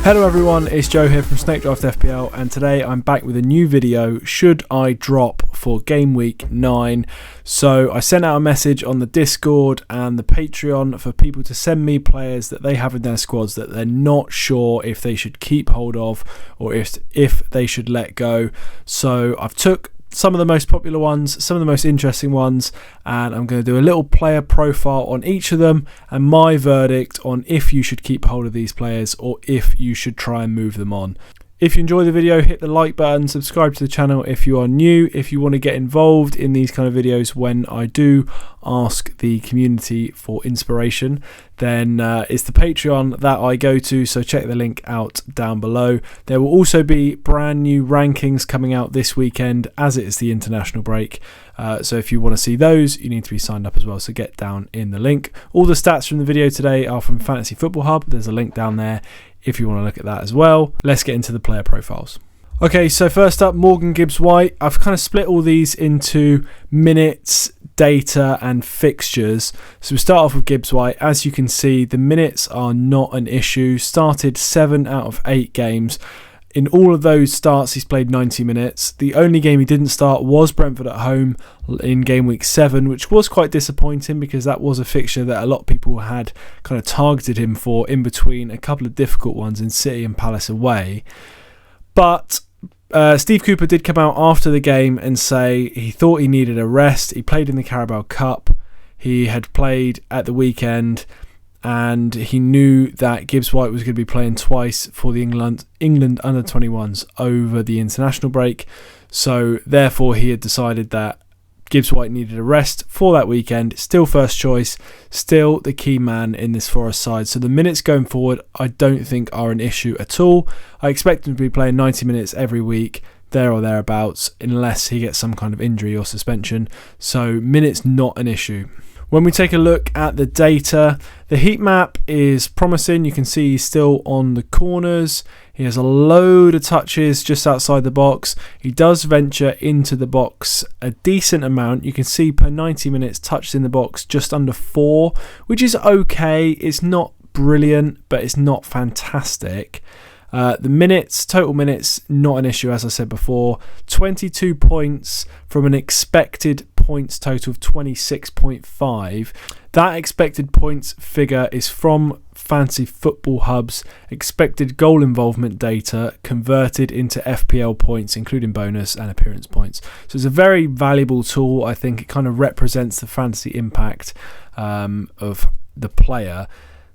Hello everyone, it's Joe here from Snakedraft FPL, and today I'm back with a new video. Should I drop for game week 9? So I sent out a message on the Discord and the Patreon for people to send me players that they have in their squads that they're not sure if they should keep hold of or if they should let go. So I've took some of the most popular ones, some of the most interesting ones, and I'm going to do a little player profile on each of them and my verdict on if you should keep hold of these players or if you should try and move them on. If you enjoy the video, hit the like button, subscribe to the channel if you are new. If you want to get involved in these kind of videos when I do ask the community for inspiration, then it's the Patreon that I go to, so check the link out down below. There will also be brand new rankings coming out this weekend as it is the international break. So if you want to see those, you need to be signed up as well, so get down in the link. All the stats from the video today are from Fantasy Football Hub. There's a link down there if you want to look at that as well. Let's get into the player profiles. Okay, so first up, Gibbs-White. I've kind of split all these into minutes, data and fixtures. So we start off with Gibbs-White. As you can see, the minutes are not an issue. Started 7 out of 8 games. In all of those starts, he's played 90 minutes. The only game he didn't start was Brentford at home in game week 7, which was quite disappointing because that was a fixture that a lot of people had kind of targeted him for in between a couple of difficult ones in City and Palace away. But Steve Cooper did come out after the game and say he thought he needed a rest. He played in the Carabao Cup. He had played at the weekend, and he knew that Gibbs-White was going to be playing twice for the England under-21s over the international break. So therefore he had decided that Gibbs-White needed a rest for that weekend. Still first choice, still the key man in this Forest side. So the minutes going forward I don't think are an issue at all. I expect him to be playing 90 minutes every week, there or thereabouts, unless he gets some kind of injury or suspension. So minutes not an issue. When we take a look at the data, the heat map is promising. You can see he's still on the corners. He has a load of touches just outside the box. He does venture into the box a decent amount. You can see per 90 minutes touched in the box just under 4, which is okay. It's not brilliant, but it's not fantastic. The minutes, total minutes, not an issue as I said before. 22 points from an expected points total of 26.5. That expected points figure is from Fantasy Football Hub's expected goal involvement data converted into FPL points, including bonus and appearance points. So it's a very valuable tool. I think it kind of represents the fantasy impact of the player.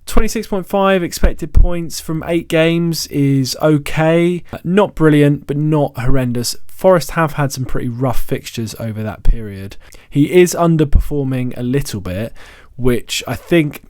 26.5 expected points from 8 games is okay. Not brilliant, but not horrendous. Forest have had some pretty rough fixtures over that period. He is underperforming a little bit, which I think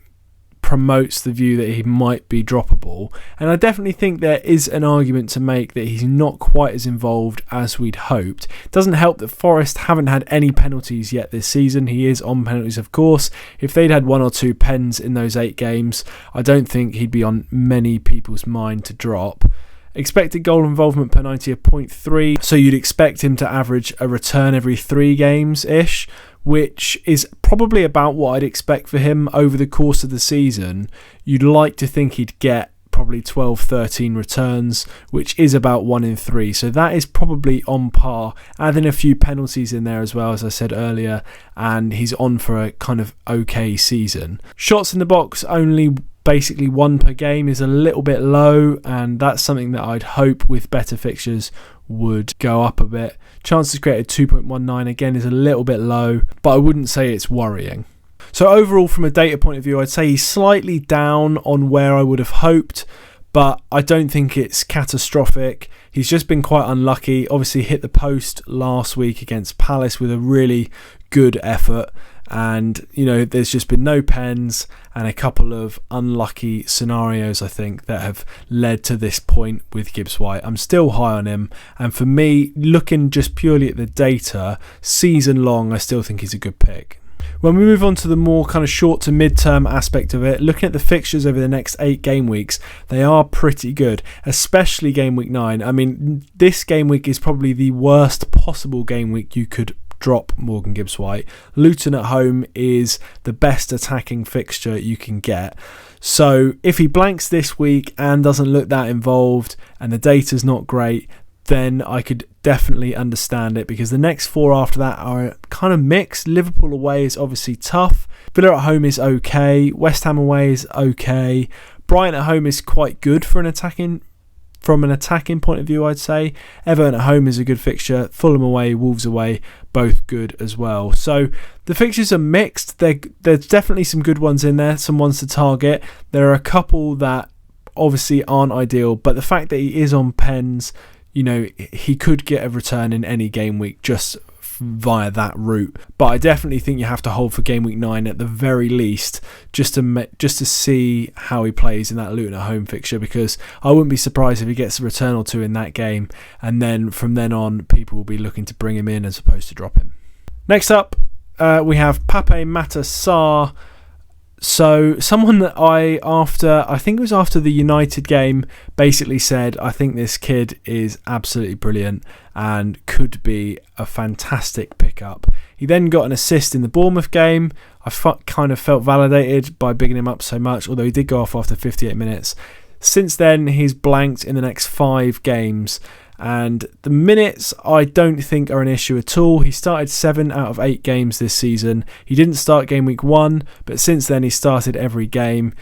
promotes the view that he might be droppable. And I definitely think there is an argument to make that he's not quite as involved as we'd hoped. It doesn't help that Forest haven't had any penalties yet this season. He is on penalties, of course. If they'd had 1 or 2 pens in those 8 games, I don't think he'd be on many people's mind to drop. Expected goal involvement per 90 of 0.3, so you'd expect him to average a return every 3 games-ish, which is probably about what I'd expect for him over the course of the season. You'd like to think he'd get probably 12-13 returns, which is about 1 in 3, so that is probably on par. Adding a few penalties in there as well, as I said earlier, and he's on for a kind of okay season. Shots in the box only basically 1 per game is a little bit low, and that's something that I'd hope with better fixtures would go up a bit. Chances created 2.19 again is a little bit low, but I wouldn't say it's worrying. So overall, from a data point of view, I'd say he's slightly down on where I would have hoped, but I don't think it's catastrophic. He's just been quite unlucky. Obviously hit the post last week against Palace with a really good effort, and there's just been no pens and a couple of unlucky scenarios I think that have led to this point with Gibbs-White. I'm still high on him, and for me, looking just purely at the data season long, I still think he's a good pick. When we move on to the more kind of short to mid-term aspect of it, looking at the fixtures over the next 8 game weeks, they are pretty good, especially game week 9. I mean, this game week is probably the worst possible game week you could drop Morgan Gibbs-White. Luton at home is the best attacking fixture you can get. So if he blanks this week and doesn't look that involved and the data's not great, then I could definitely understand it, because the next 4 after that are kind of mixed. Liverpool away is obviously tough. Villa at home is okay. West Ham away is okay. Brighton at home is quite good from an attacking point of view, I'd say. Everton at home is a good fixture. Fulham away, Wolves away, both good as well. So the fixtures are mixed. There's definitely some good ones in there, some ones to target. There are a couple that obviously aren't ideal, but the fact that he is on pens, he could get a return in any game week just via that route. But I definitely think you have to hold for game week 9 at the very least, just to see how he plays in that Luton at home fixture, because I wouldn't be surprised if he gets a return or two in that game, and then from then on people will be looking to bring him in as opposed to drop him. Next up, we have Pape, Matar, Sarr. So someone that I think it was after the United game, basically said, I think this kid is absolutely brilliant and could be a fantastic pickup. He then got an assist in the Bournemouth game. I kind of felt validated by bigging him up so much, although he did go off after 58 minutes. Since then, he's blanked in the next 5 games. And the minutes I don't think are an issue at all. He started 7 out of 8 games this season. He didn't start game week 1, but since then he started every game.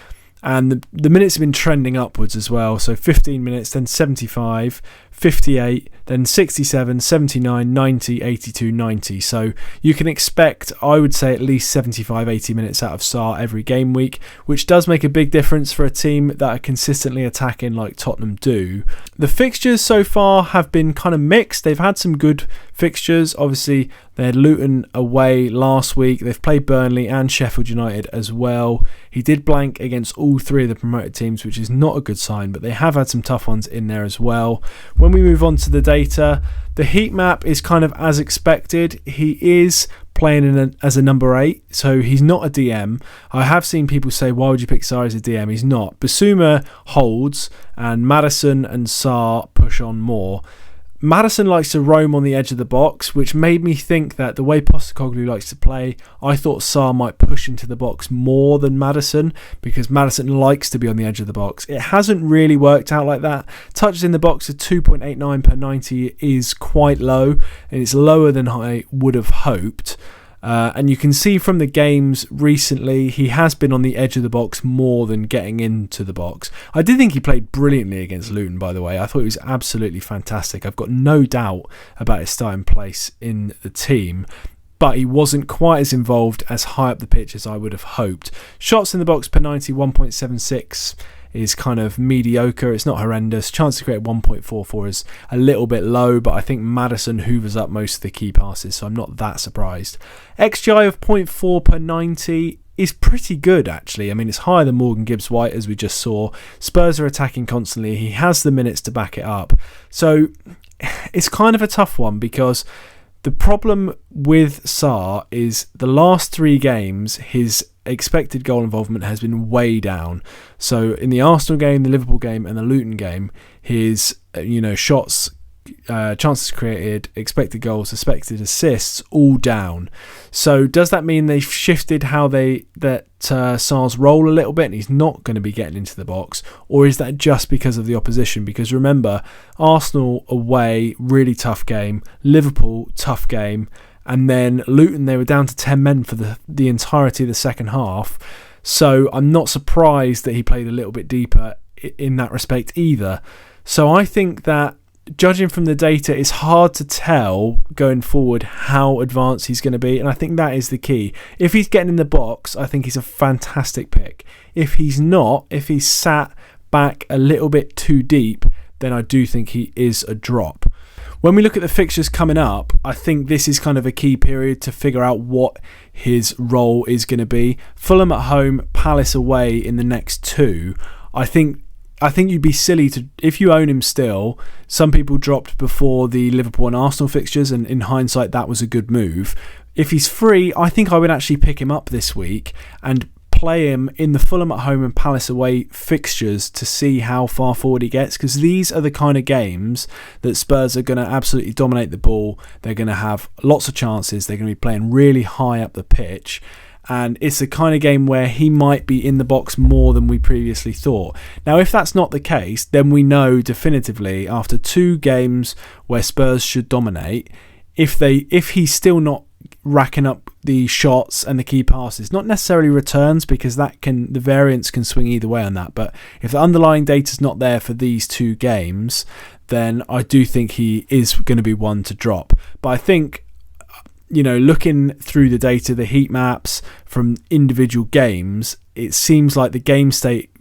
And the minutes have been trending upwards as well. So 15 minutes, then 75, 58, then 67, 79, 90, 82, 90. So you can expect, I would say, at least 75, 80 minutes out of Sarr every game week, which does make a big difference for a team that are consistently attacking like Tottenham do. The fixtures so far have been kind of mixed. They've had some good fixtures. Obviously, they had Luton away last week. They've played Burnley and Sheffield United as well. He did blank against all 3 of the promoted teams, which is not a good sign, but they have had some tough ones in there as well. When we move on to the data, the heat map is kind of as expected. He is playing as a number 8, so he's not a DM. I have seen people say, why would you pick Sarr as a DM? He's not. Basuma holds, and Maddison and Sarr push on more. Maddison likes to roam on the edge of the box, which made me think that the way Postecoglou likes to play, I thought Sarr might push into the box more than Maddison, because Maddison likes to be on the edge of the box. It hasn't really worked out like that. Touches in the box of 2.89 per 90 is quite low, and it's lower than I would have hoped. And you can see from the games recently, he has been on the edge of the box more than getting into the box. I did think he played brilliantly against Luton, by the way. I thought he was absolutely fantastic. I've got no doubt about his starting place in the team, but he wasn't quite as involved as high up the pitch as I would have hoped. Shots in the box per 90, 1.76. is kind of mediocre. It's not horrendous. Chance to create 1.44 is a little bit low, but I think Maddison hoovers up most of the key passes, so I'm not that surprised. XGI of 0.4 per 90 is pretty good, actually. I mean, it's higher than Morgan Gibbs-White, as we just saw. Spurs are attacking constantly. He has the minutes to back it up. So it's kind of a tough one, because the problem with Sarr is the last 3 games, his expected goal involvement has been way down. So in the Arsenal game, the Liverpool game and the Luton game, his shots, chances created, expected goals, expected assists, all down. So does that mean they've shifted how Sarr's role a little bit and he's not going to be getting into the box? Or is that just because of the opposition? Because remember, Arsenal away, really tough game. Liverpool, tough game. And then Luton, they were down to 10 men for the entirety of the second half. So I'm not surprised that he played a little bit deeper in that respect either. So I think that, judging from the data, it's hard to tell going forward how advanced he's going to be. And I think that is the key. If he's getting in the box, I think he's a fantastic pick. If he's not, if he's sat back a little bit too deep, then I do think he is a drop. When we look at the fixtures coming up, I think this is kind of a key period to figure out what his role is going to be. Fulham at home, Palace away in the next 2. I think you'd be silly to, if you own him still. Some people dropped before the Liverpool and Arsenal fixtures, and in hindsight that was a good move. If he's free, I think I would actually pick him up this week and play him in the Fulham at home and Palace away fixtures to see how far forward he gets, because these are the kind of games that Spurs are going to absolutely dominate the ball. They're going to have lots of chances. They're going to be playing really high up the pitch. And it's the kind of game where he might be in the box more than we previously thought. Now, if that's not the case, then we know definitively after 2 games where Spurs should dominate, if he's still not racking up the shots and the key passes, not necessarily returns, because the variance can swing either way on that. But if the underlying data's not there for these 2 games, then I do think he is going to be one to drop. But I think, looking through the data, the heat maps from individual games, it seems like the game state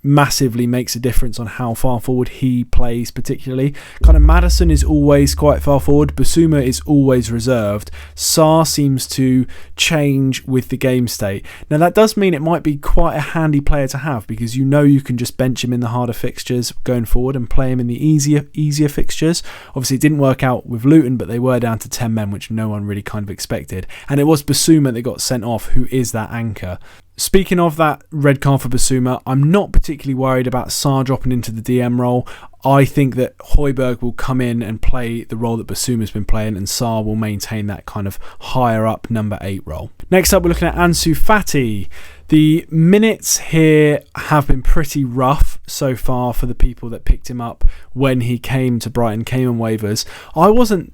massively makes a difference on how far forward he plays particularly. Kind of Maddison is always quite far forward. Basuma is always reserved. Sarr seems to change with the game state. Now that does mean it might be quite a handy player to have, because you can just bench him in the harder fixtures going forward and play him in the easier fixtures. Obviously it didn't work out with Luton, but they were down to 10 men, which no one really kind of expected. And it was Basuma that got sent off, who is that anchor. Speaking of that red card for Basuma, I'm not particularly worried about Sarr dropping into the DM role. I think that Højbjerg will come in and play the role that Basuma's been playing, and Sarr will maintain that kind of higher up number 8 role. Next up, we're looking at Ansu Fati. The minutes here have been pretty rough so far for the people that picked him up when he came to Brighton, came on waivers. I wouldn't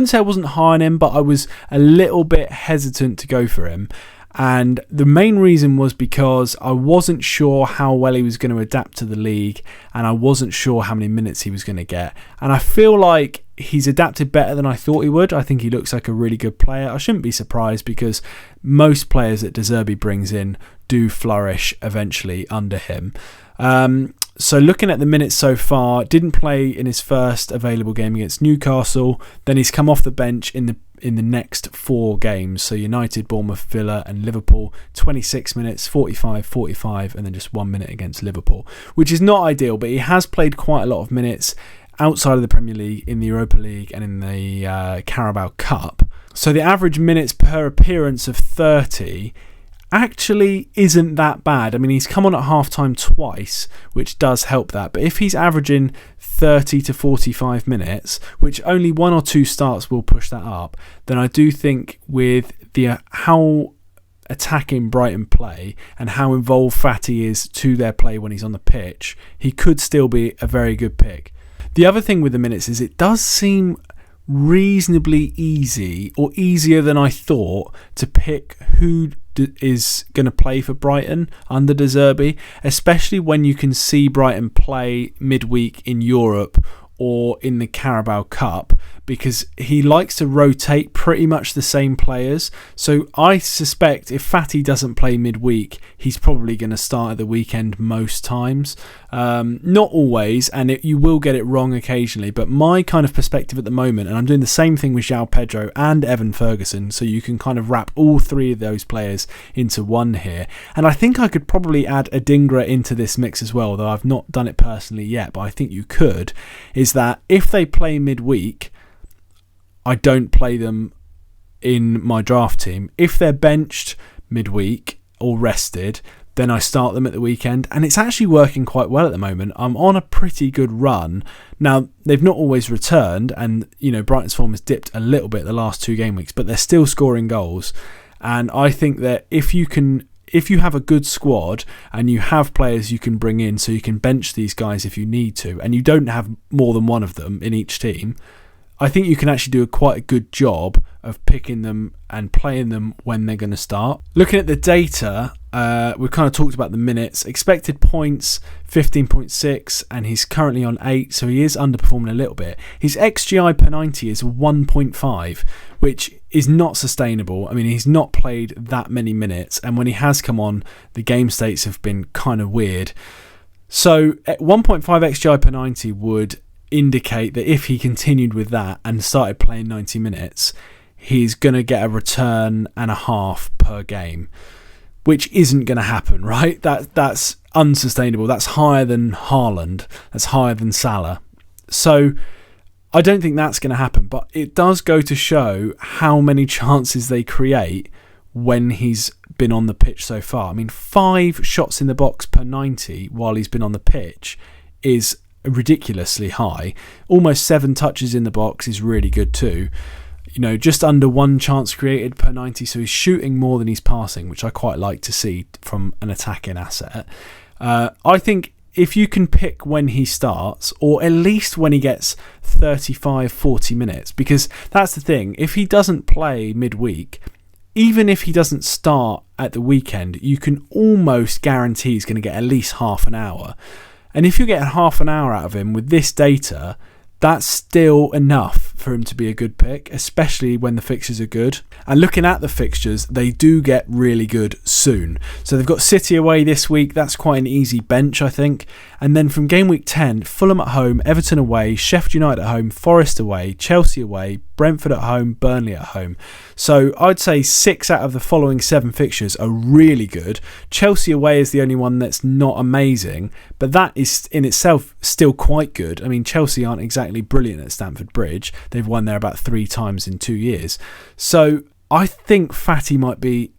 say I wasn't high on him, but I was a little bit hesitant to go for him. And the main reason was because I wasn't sure how well he was going to adapt to the league, and I wasn't sure how many minutes he was going to get. And I feel like he's adapted better than I thought he would. I think he looks like a really good player. I shouldn't be surprised, because most players that De Zerbi brings in do flourish eventually under him. So looking at the minutes so far, didn't play in his first available game against Newcastle. Then he's come off the bench in the next 4 games. So United, Bournemouth, Villa and Liverpool. 26 minutes, 45, 45 and then just 1 minute against Liverpool, which is not ideal, but he has played quite a lot of minutes outside of the Premier League, in the Europa League and in the Carabao Cup. So the average minutes per appearance of 30 actually isn't that bad. I mean, he's come on at half-time twice, which does help that. But if he's averaging 30 to 45 minutes, which only 1 or 2 starts will push that up, then I do think with how attacking Brighton play and how involved Fati is to their play when he's on the pitch, he could still be a very good pick. The other thing with the minutes is it does seem reasonably easy, or easier than I thought, to pick who is going to play for Brighton under De Zerbi, especially when you can see Brighton play midweek in Europe or in the Carabao Cup, because he likes to rotate pretty much the same players. So I suspect if Fati doesn't play midweek, he's probably going to start at the weekend most times. Not always, and you will get it wrong occasionally, but my kind of perspective at the moment, and I'm doing the same thing with João Pedro and Evan Ferguson, so you can kind of wrap all 3 of those players into one here. And I think I could probably add Adingra into this mix as well, though I've not done it personally yet, but I think you could, is that if they play midweek, I don't play them in my draft team. If they're benched midweek or rested, then I start them at the weekend, and it's actually working quite well at the moment. I'm on a pretty good run. Now, they've not always returned, and Brighton's form has dipped a little bit the last 2 game weeks, but they're still scoring goals. And I think that if you have a good squad and you have players you can bring in, so you can bench these guys if you need to, and you don't have more than one of them in each team, I think you can actually do quite a good job of picking them and playing them when they're going to start. Looking at the data, we've kind of talked about the minutes. Expected points, 15.6, and he's currently on 8, so he is underperforming a little bit. His XGI per 90 is 1.5, which is not sustainable. I mean, he's not played that many minutes, and when he has come on, the game states have been kind of weird. So 1.5 XGI per 90 would indicate that if he continued with that and started playing 90 minutes, he's going to get a return and a half per game, which isn't going to happen, right? That's unsustainable. That's higher than Haaland. That's higher than Salah. So I don't think that's going to happen, but it does go to show how many chances they create when he's been on the pitch so far. I mean, 5 shots in the box per 90 while he's been on the pitch is ridiculously high. Almost 7 touches in the box is really good too. Just under 1 chance created per 90, so he's shooting more than he's passing, which I quite like to see from an attacking asset. I think if you can pick when he starts, or at least when he gets 35-40 minutes, because that's the thing, if he doesn't play midweek, even if he doesn't start at the weekend, you can almost guarantee he's going to get at least half an hour. And if you get half an hour out of him with this data, that's still enough for him to be a good pick, especially when the fixtures are good. And looking at the fixtures, they do get really good soon. So they've got City away this week. That's quite an easy bench, I think. And then from game week 10, Fulham at home, Everton away, Sheffield United at home, Forest away, Chelsea away, Brentford at home, Burnley at home. So I'd say 6 out of the following 7 fixtures are really good. Chelsea away is the only one that's not amazing, but that is in itself still quite good. I mean, Chelsea aren't exactly brilliant at Stamford Bridge. They've won there about 3 times in 2 years. So I think Fati might be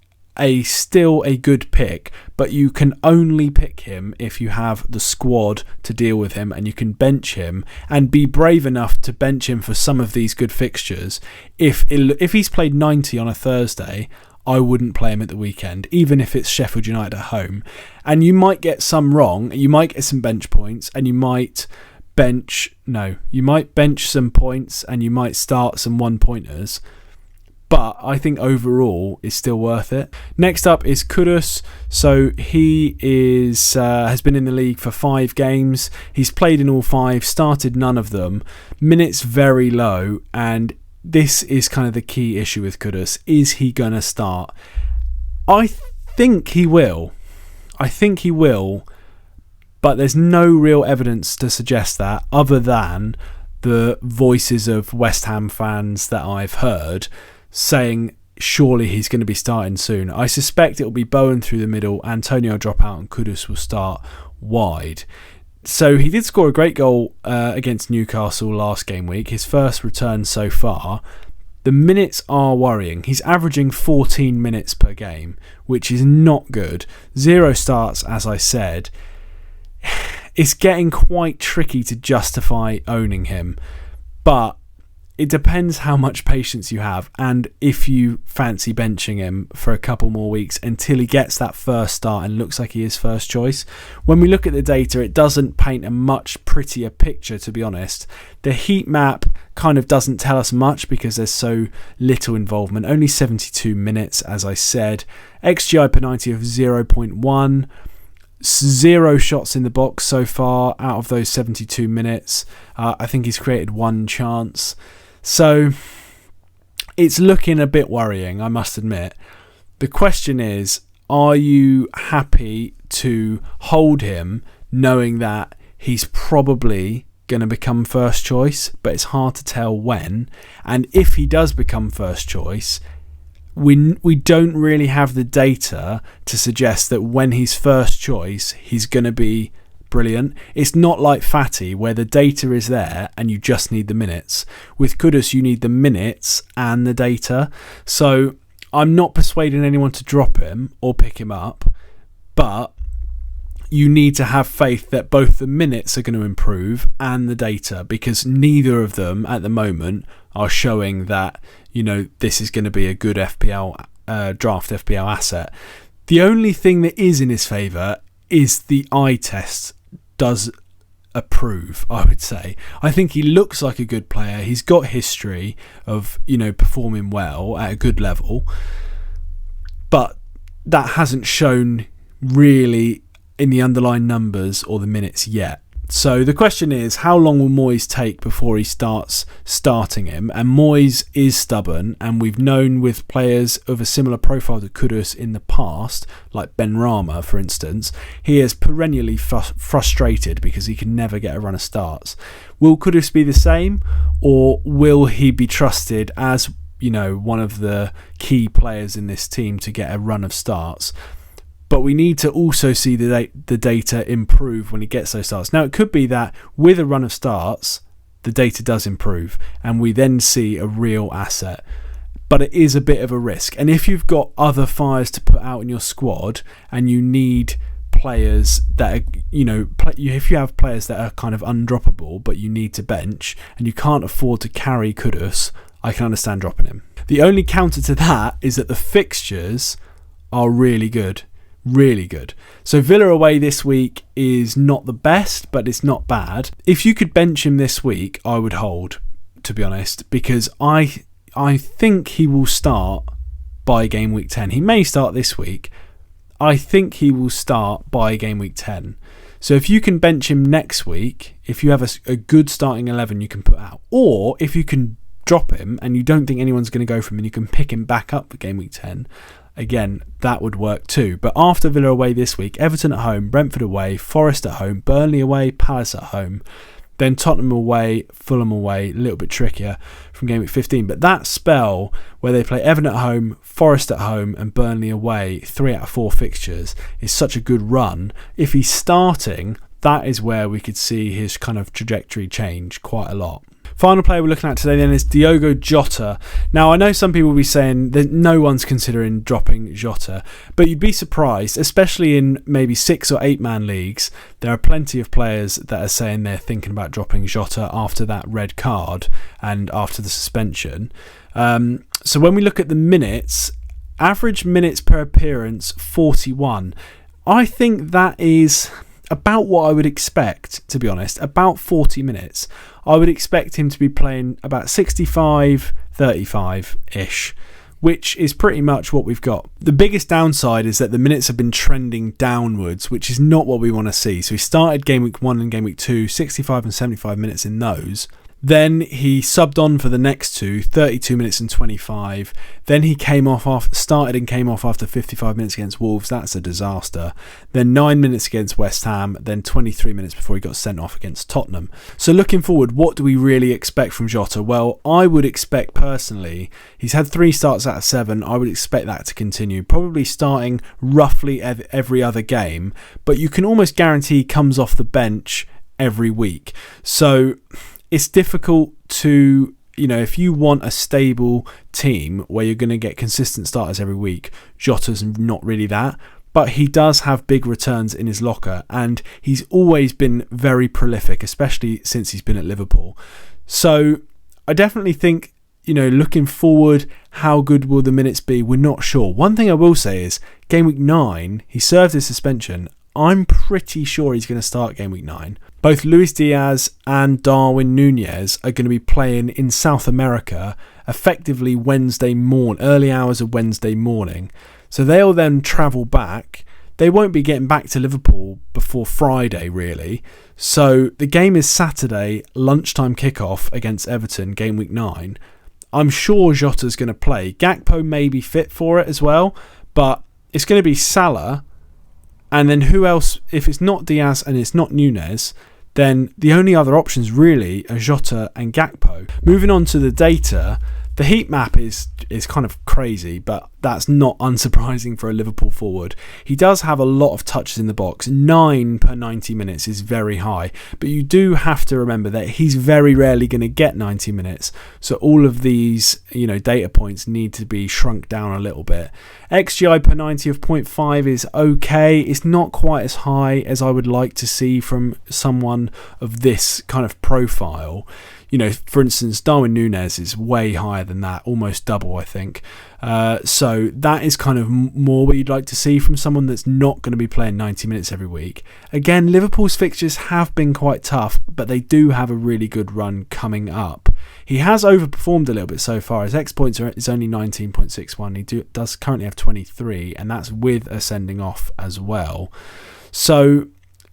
still a good pick, but you can only pick him if you have the squad to deal with him, and you can bench him and be brave enough to bench him for some of these good fixtures. If he's played 90 on a Thursday, I wouldn't play him at the weekend, even if it's Sheffield United at home. And you might get some wrong, you might get some bench points, and you might bench some points, and you might start some 1-pointers. But I think overall it's still worth it. Next up is Kudus. So he has been in the league for 5 games. He's played in all 5, started none of them. Minutes very low, and this is kind of the key issue with Kudus. Is he going to start? I think he will. But there's no real evidence to suggest that, other than the voices of West Ham fans that I've heard saying surely he's going to be starting soon. I suspect it will be Bowen through the middle, Antonio drop out, and Kudus will start wide. So he did score a great goal against Newcastle last game week, his first return so far. The minutes are worrying. He's averaging 14 minutes per game, which is not good. 0 starts, as I said. It's getting quite tricky to justify owning him, but it depends how much patience you have and if you fancy benching him for a couple more weeks until he gets that first start and looks like he is first choice. When we look at the data, it doesn't paint a much prettier picture, to be honest. The heat map kind of doesn't tell us much because there's so little involvement. Only 72 minutes, as I said. XGI per 90 of 0.1. 0 shots in the box so far out of those 72 minutes. I think he's created 1 chance. So it's looking a bit worrying, I must admit. The question is, are you happy to hold him knowing that he's probably going to become first choice, but it's hard to tell when? And if he does become first choice, we don't really have the data to suggest that when he's first choice, he's going to be brilliant. It's not like Fati, where the data is there and you just need the minutes. With Kudus, you need the minutes and the data. So I'm not persuading anyone to drop him or pick him up, but you need to have faith that both the minutes are going to improve and the data, because neither of them at the moment are showing that, this is going to be a good FPL draft FPL asset. The only thing that is in his favour is the eye test does approve, I would say. I think he looks like a good player. He's got history of, performing well at a good level, but that hasn't shown really in the underlying numbers or the minutes yet. So the question is, how long will Moyes take before he starts starting him? And Moyes is stubborn, and we've known with players of a similar profile to Kudus in the past, like Benrahma, for instance, he is perennially frustrated because he can never get a run of starts. Will Kudus be the same, or will he be trusted as, one of the key players in this team to get a run of starts? But we need to also see the data improve when he gets those starts. Now, it could be that with a run of starts, the data does improve and we then see a real asset. but it is a bit of a risk. And if you've got other fires to put out in your squad and you need players that are, if you have players that are kind of undroppable but you need to bench and you can't afford to carry Kudus, I can understand dropping him. The only counter to that is that the fixtures are really good. Really good. So Villa away this week is not the best, but it's not bad. If you could bench him this week, I would hold, to be honest, because I think he will start by game week 10. He may start this week. I think he will start by game week 10. So if you can bench him next week, if you have a good starting 11 you can put out, or if you can drop him and you don't think anyone's going to go for him and you can pick him back up for game week 10, again, that would work too. But after Villa away this week, Everton at home, Brentford away, Forest at home, Burnley away, Palace at home, then Tottenham away, Fulham away, a little bit trickier from game week 15. But that spell where they play Everton at home, Forest at home and Burnley away, 3 out of 4 fixtures, is such a good run. If he's starting, that is where we could see his kind of trajectory change quite a lot. Final player we're looking at today then is Diogo Jota. Now I know some people will be saying that no one's considering dropping Jota, but you'd be surprised, especially in maybe 6 or 8 man leagues, there are plenty of players that are saying they're thinking about dropping Jota after that red card and after the suspension. So when we look at the minutes, average minutes per appearance 41. I think that is about what I would expect, to be honest, about 40 minutes. I would expect him to be playing about 65, 35-ish, which is pretty much what we've got. The biggest downside is that the minutes have been trending downwards, which is not what we want to see. So he started game week 1 and game week 2, 65 and 75 minutes in those. Then he subbed on for the next two, 32 minutes and 25. Then he started and came off after 55 minutes against Wolves. That's a disaster. Then 9 minutes against West Ham. Then 23 minutes before he got sent off against Tottenham. So looking forward, what do we really expect from Jota? Well, I would expect personally, he's had 3 starts out of 7. I would expect that to continue, probably starting roughly every other game. But you can almost guarantee he comes off the bench every week. So it's difficult to, if you want a stable team where you're going to get consistent starters every week, Jota's not really that. But he does have big returns in his locker and he's always been very prolific, especially since he's been at Liverpool. So I definitely think, looking forward, how good will the minutes be? We're not sure. One thing I will say is game week 9, he served his suspension. I'm pretty sure he's going to start game week 9. Both Luis Diaz and Darwin Núñez are going to be playing in South America effectively early hours of Wednesday morning. So they'll then travel back. They won't be getting back to Liverpool before Friday, really. So the game is Saturday, lunchtime kickoff against Everton, game week 9. I'm sure Jota's going to play. Gakpo may be fit for it as well, but it's going to be Salah. And then who else? If it's not Diaz and it's not Núñez, then the only other options really are Jota and Gakpo. Moving on to the data, the heat map is kind of crazy, but that's not unsurprising for a Liverpool forward. He does have a lot of touches in the box. 9 per 90 minutes is very high, but you do have to remember that he's very rarely going to get 90 minutes. So all of these, data points need to be shrunk down a little bit. XGI per 90 of 0.5 is okay. It's not quite as high as I would like to see from someone of this kind of profile. For instance, Darwin Núñez is way higher than that, almost double, I think. So that is kind of more what you'd like to see from someone that's not going to be playing 90 minutes every week. Again, Liverpool's fixtures have been quite tough, but they do have a really good run coming up. He has overperformed a little bit so far. His X points is only 19.61. He does currently have 23, and that's with a sending off as well. So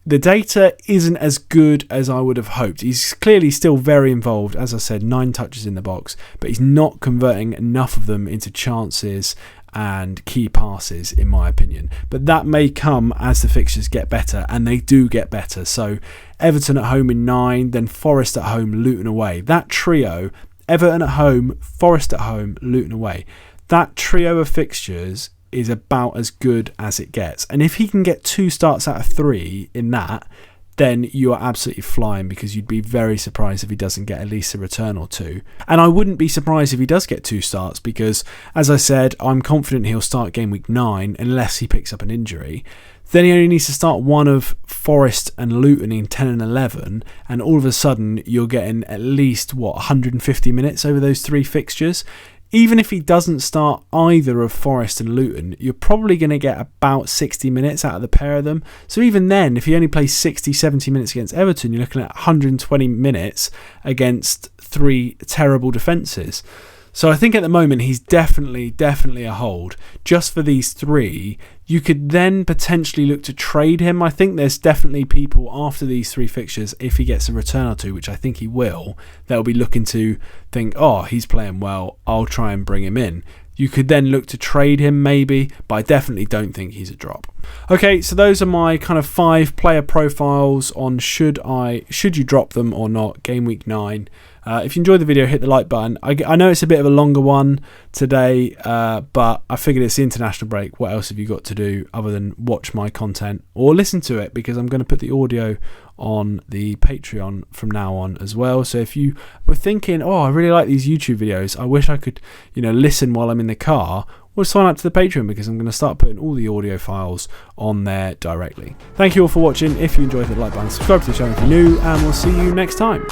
the data isn't as good as I would have hoped. He's clearly still very involved. As I said, 9 touches in the box, but he's not converting enough of them into chances and key passes, in my opinion. But that may come as the fixtures get better, and they do get better. So Everton at home in 9, then Forest at home, Luton away. That trio, Everton at home, Forest at home, Luton away. That trio of fixtures is about as good as it gets. And if he can get 2 starts out of 3 in that, then you are absolutely flying, because you'd be very surprised if he doesn't get at least a return or two. And I wouldn't be surprised if he does get 2 starts, because, as I said, I'm confident he'll start game week 9 unless he picks up an injury. Then he only needs to start one of Forest and Luton in 10 and 11, and all of a sudden you're getting at least, 150 minutes over those 3 fixtures. Even if he doesn't start either of Forest and Luton, you're probably going to get about 60 minutes out of the pair of them. So even then, if he only plays 60, 70 minutes against Everton, you're looking at 120 minutes against 3 terrible defences. So I think at the moment he's definitely a hold. Just for these 3, you could then potentially look to trade him. I think there's definitely people after these 3 fixtures, if he gets a return or 2, which I think he will, they'll be looking to think, oh, he's playing well, I'll try and bring him in. You could then look to trade him maybe, but I definitely don't think he's a drop. Okay, so those are my kind of 5 player profiles on should you drop them or not, game week 9. If you enjoyed the video, hit the like button. I know it's a bit of a longer one today, but I figured it's the international break. What else have you got to do other than watch my content or listen to it? Because I'm going to put the audio on the Patreon from now on as well. So if you were thinking, oh, I really like these YouTube videos, I wish I could, listen while I'm in the car, well, sign up to the Patreon, because I'm going to start putting all the audio files on there directly. Thank you all for watching. If you enjoyed, hit the like button, subscribe to the channel if you're new, and we'll see you next time.